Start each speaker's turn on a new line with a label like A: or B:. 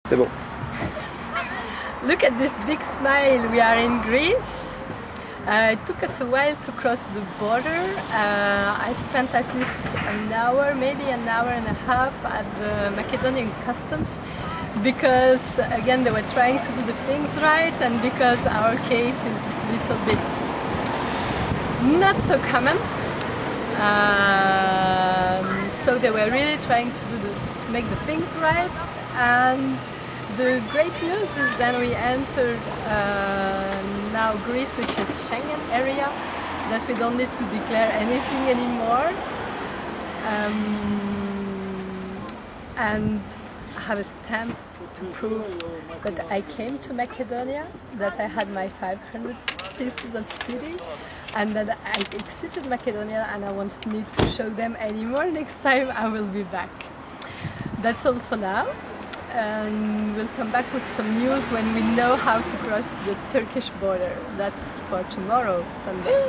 A: C'est bon.
B: Look at this big smile. We are in Greece. It took us a while to cross the border. I spent at least an hour, maybe an hour and a half at the Macedonian customs because again they were trying to do the things right and because our case is a little bit not so common. So they were really trying to make the things right, and the great news is then we entered now Greece, which is Schengen area, that we don't need to declare anything anymore, and have a stamp to prove that I came to Macedonia, that I had my 500 pieces of city, and that I exited Macedonia, and I won't need to show them anymore next time I will be back. That's all for now, and we'll come back with some news when we know how to cross the Turkish border. That's for tomorrow, Sunday.